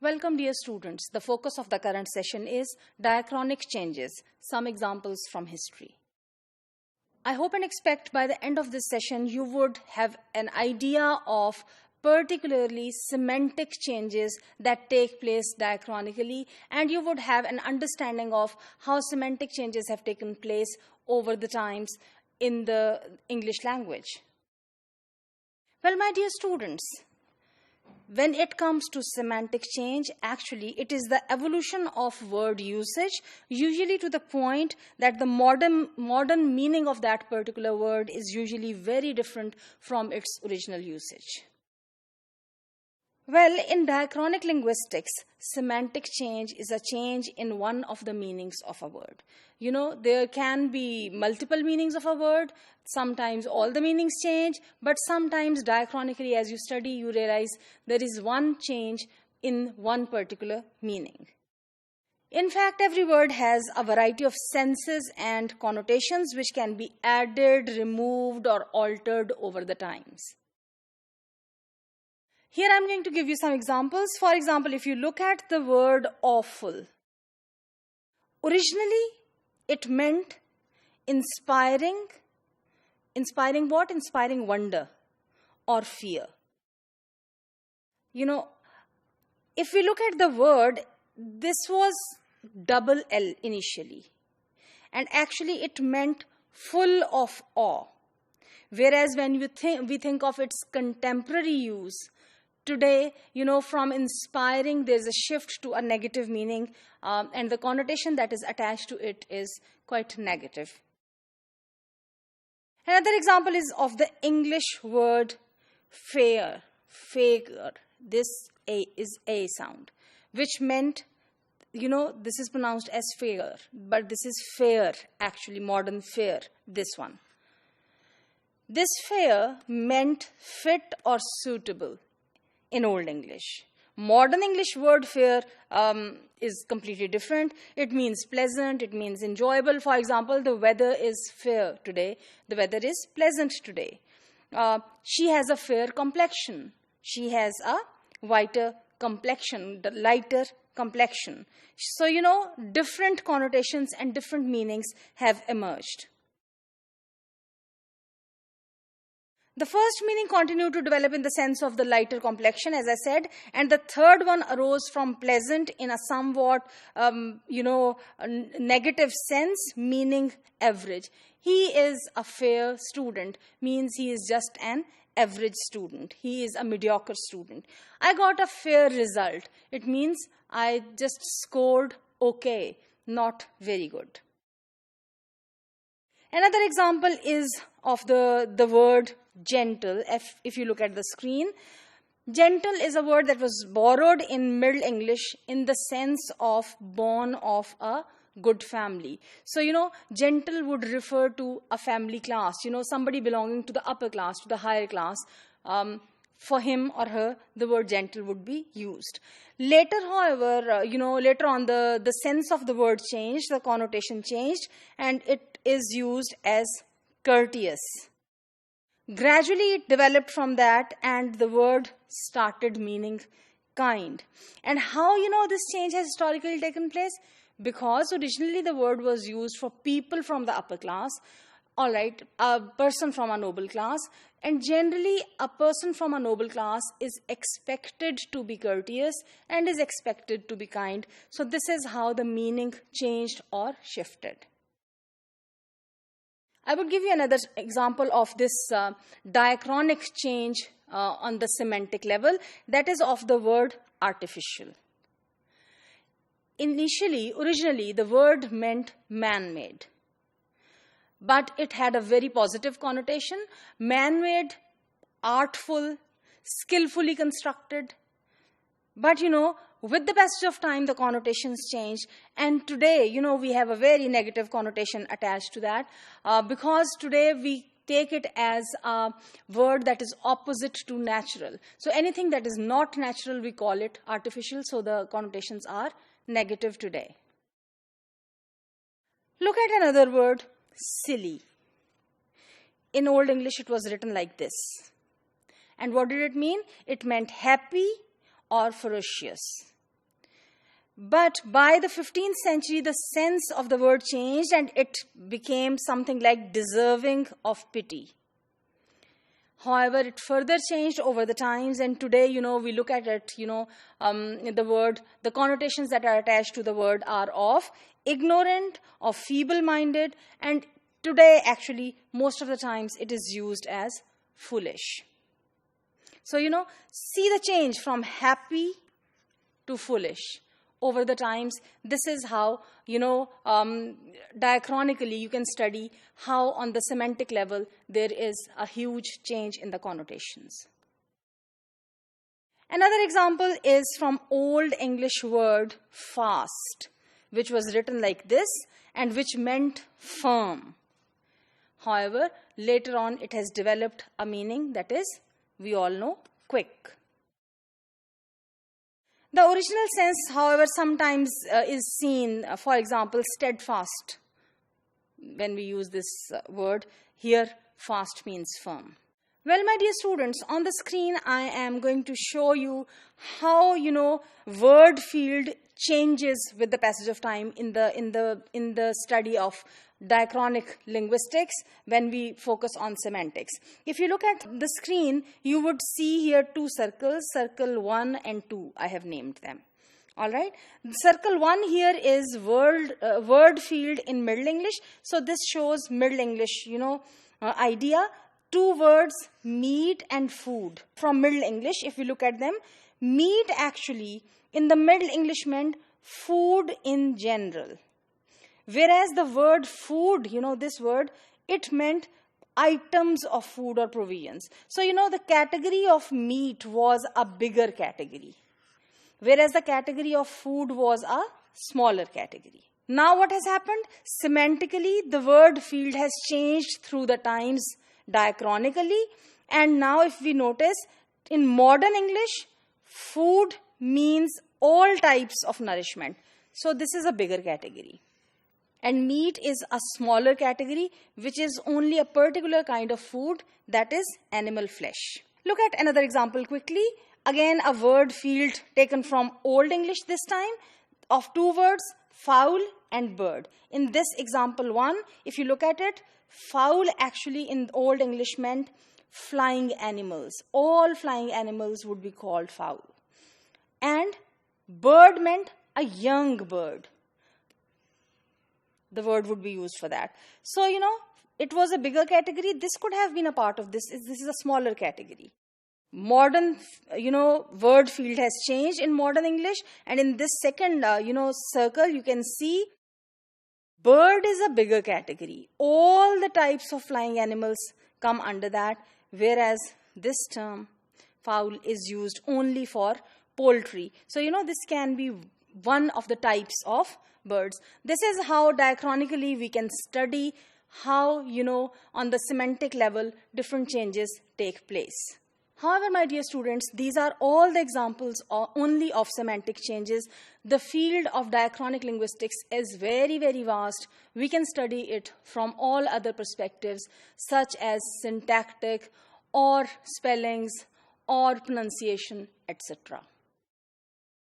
Welcome, dear students. The focus of the current session is diachronic changes, some examples from history. I hope and expect by the end of this session you would have an idea of particularly semantic changes that take place diachronically, and you would have an understanding of how semantic changes have taken place over the times in the English language. Well, my dear students, when it comes to semantic change, actually it is the evolution of word usage, usually to the point that the modern meaning of that particular word is usually very different from its original usage. Well, in diachronic linguistics, semantic change is a change in one of the meanings of a word. You know, there can be multiple meanings of a word. Sometimes all the meanings change, but sometimes diachronically, as you study, you realize there is one change in one particular meaning. In fact, every word has a variety of senses and connotations which can be added, removed, or altered over the times. Here I'm going to give you some examples. For example, if you look at the word awful, originally it meant inspiring what? Inspiring wonder or fear. You know, if we look at the word, this was double L initially. And actually it meant full of awe. Whereas when we think of its contemporary use, today, you know, from inspiring, there's a shift to a negative meaning, and the connotation that is attached to it is quite negative. Another example is of the English word fair. This A is A sound, which meant, you know, this is pronounced as fair, but this is fair, actually, modern fair, this one. This fair meant fit or suitable in Old English. Modern English word fair is completely different. It means pleasant, it means enjoyable. For example, the weather is fair today. The weather is pleasant today. She has a fair complexion. She has a whiter complexion, the lighter complexion. So, you know, different connotations and different meanings have emerged. The first meaning continued to develop in the sense of the lighter complexion, as I said, and the third one arose from pleasant in a somewhat, negative sense, meaning average. He is a fair student, means he is just an average student. He is a mediocre student. I got a fair result. It means I just scored okay, not very good. Another example is of the word gentle. If you look at the screen, gentle is a word that was borrowed in Middle English in the sense of born of a good family. So, you know, gentle would refer to a family class, you know, somebody belonging to the upper class, to the higher class. For him or her, the word gentle would be used. Later, however, later on the sense of the word changed, the connotation changed, and it is used as courteous. Gradually, it developed from that, and the word started meaning kind. And how, you know, this change has historically taken place? Because originally the word was used for people from the upper class, all right, a person from a noble class, and generally a person from a noble class is expected to be courteous and is expected to be kind. So this is how the meaning changed or shifted. I would give you another example of this diachronic change on the semantic level, that is of the word artificial. Originally, the word meant man-made, but it had a very positive connotation. Man-made, artful, skillfully constructed. But, you know, with the passage of time, the connotations changed. And today, you know, we have a very negative connotation attached to that because today we take it as a word that is opposite to natural. So anything that is not natural, we call it artificial. So the connotations are negative today. Look at another word, silly. In Old English, it was written like this. And what did it mean? It meant happy or ferocious. But by the 15th century, the sense of the word changed and it became something like deserving of pity. However, it further changed over the times, and today, we look at it, the word, the connotations that are attached to the word are of ignorant, of feeble-minded, and today, actually, most of the times, it is used as foolish. So, see the change from happy to foolish. Over the times, this is how, diachronically you can study how on the semantic level there is a huge change in the connotations. Another example is from Old English word fast, which was written like this and which meant firm. However, later on it has developed a meaning that is, we all know, quick. The original sense, however, sometimes is seen, for example, steadfast. When we use this word, here fast means firm. Well, my dear students, on the screen I am going to show you how, word field changes with the passage of time in the study of diachronic linguistics when we focus on semantics. If you look at the screen, you would see here two circles, circle 1 and 2, I have named them. All right. Circle 1 here is word field in Middle English. So this shows Middle English, idea. Two words, meat and food. From Middle English, if we look at them, meat actually in the Middle English meant food in general. Whereas the word food, this word, it meant items of food or provisions. So, the category of meat was a bigger category, whereas the category of food was a smaller category. Now what has happened? Semantically, the word field has changed through the times diachronically, and now if we notice, in modern English, food means all types of nourishment. So this is a bigger category. And meat is a smaller category, which is only a particular kind of food, that is animal flesh. Look at another example quickly. Again, a word field taken from Old English this time, of two words, fowl and bird. In this example 1, if you look at it, fowl actually in Old English meant flying animals. All flying animals would be called fowl. And bird meant a young bird. The word would be used for that. So, it was a bigger category. This could have been a part of this. This is a smaller category. Modern, word field has changed in modern English. And in this second, circle, you can see bird is a bigger category. All the types of flying animals come under that. Whereas this term, fowl, is used only for poultry. So, this can be one of the types of birds. This is how diachronically we can study how, on the semantic level, different changes take place. However, my dear students, these are all the examples only of semantic changes. The field of diachronic linguistics is very, very vast. We can study it from all other perspectives, such as syntactic or spellings or pronunciation, etc.